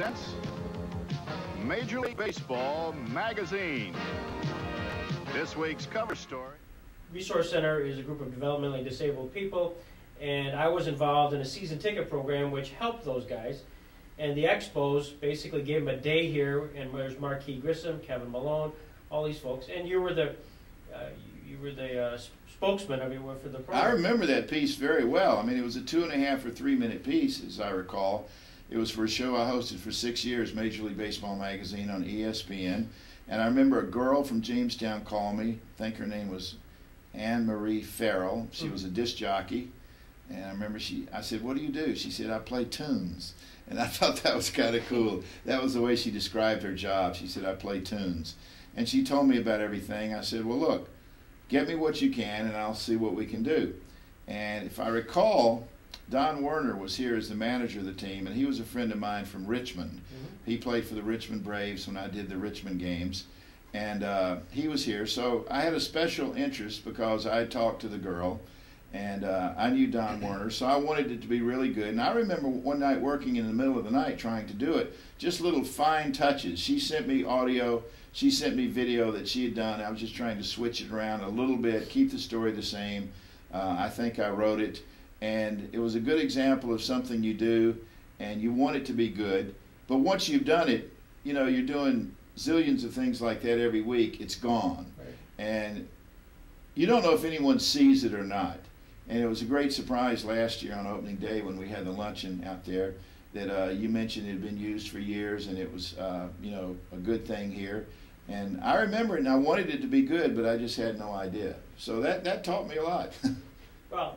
presents Major League Baseball Magazine. This week's cover story. Resource Center is a group of developmentally disabled people, and I was involved in a season ticket program which helped those guys. And the Expos basically gave them a day here, and there's Marquis Grissom, Kevin Malone, all these folks, and you were the spokesman for the program. I remember that piece very well. I mean, it was a 2.5 or 3 minute piece, as I recall. It was for a show I hosted for 6 years, Major League Baseball Magazine on ESPN. And I remember a girl from Jamestown called me. I think her name was Anne Marie Farrell. She was a disc jockey. And I remember I said, "What do you do?" She said, "I play tunes." And I thought that was kind of cool. That was the way she described her job. She said, "I play tunes." And she told me about everything. I said, "Well, look, get me what you can and I'll see what we can do." And if I recall, Don Werner was here as the manager of the team, and he was a friend of mine from Richmond. He played for the Richmond Braves when I did the Richmond games. And he was here, so I had a special interest because I talked to the girl, and I knew Don Werner, so I wanted it to be really good. And I remember one night working in the middle of the night trying to do it, just little fine touches. She sent me audio, she sent me video that she had done. I was just trying to switch it around a little bit, keep the story the same. I think I wrote it, and it was a good example of something you do, and you want it to be good. But once you've done it, you know, you're doing zillions of things like that every week, it's gone. Right. And you don't know if anyone sees it or not. And it was a great surprise last year on opening day when we had the luncheon out there that you mentioned it had been used for years, and it was, you know, a good thing here. And I remember it, and I wanted it to be good, but I just had no idea. So that taught me a lot. Well,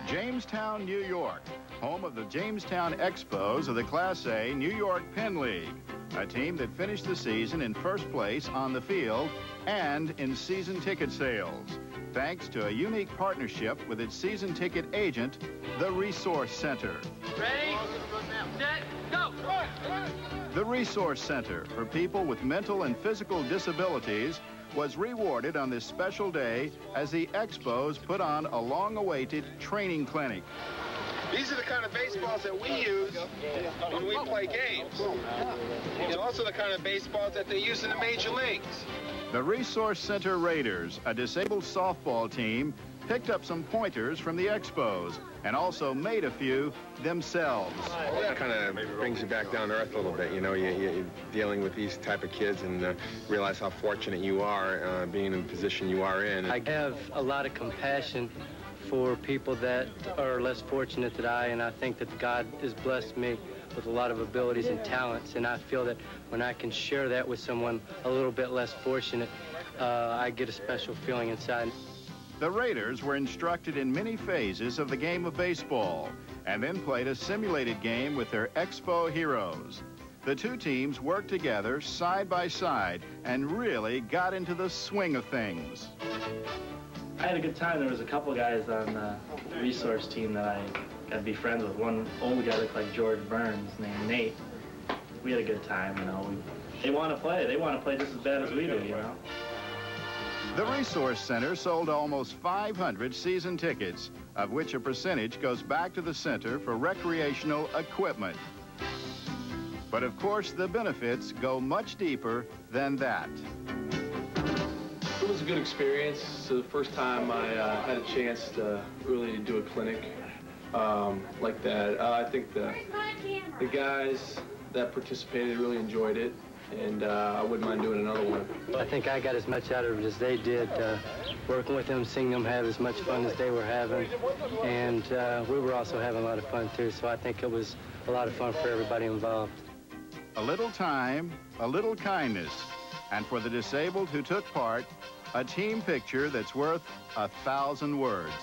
Jamestown, New York, home of the Jamestown Expos of the Class A New York Penn League, a team that finished the season in first place on the field and in season ticket sales, thanks to a unique partnership with its season ticket agent, the Resource Center. Ready, set, go! The Resource Center for people with mental and physical disabilities was rewarded on this special day as the Expos put on a long-awaited training clinic. These are the kind of baseballs that we use when we play games, and also the kind of baseballs that they use in the major leagues. The Resource Center Raiders, a disabled softball team, picked up some pointers from the Expos and also made a few themselves. Well, that kind of brings you back down to earth a little bit. You know, you're dealing with these type of kids and realize how fortunate you are being in the position you are in. I have a lot of compassion for people that are less fortunate than I, and I think that God has blessed me with a lot of abilities and talents, and I feel that when I can share that with someone a little bit less fortunate, I get a special feeling inside. The Raiders were instructed in many phases of the game of baseball and then played a simulated game with their Expo heroes. The two teams worked together side by side and really got into the swing of things. I had a good time. There was a couple guys on the resource team that I got to be friends with. One old guy looked like George Burns named Nate. We had a good time, you know. They want to play. They want to play just as bad as we do, you know. The Resource Center sold almost 500 season tickets, of which a percentage goes back to the center for recreational equipment. But of course, the benefits go much deeper than that. It was a good experience. So the first time I had a chance to really do a clinic like that. I think the guys that participated really enjoyed it, and I wouldn't mind doing another one. I think I got as much out of it as they did, working with them, seeing them have as much fun as they were having, and we were also having a lot of fun too, so I think it was a lot of fun for everybody involved. A little time, a little kindness, and for the disabled who took part, a team picture that's worth 1,000 words.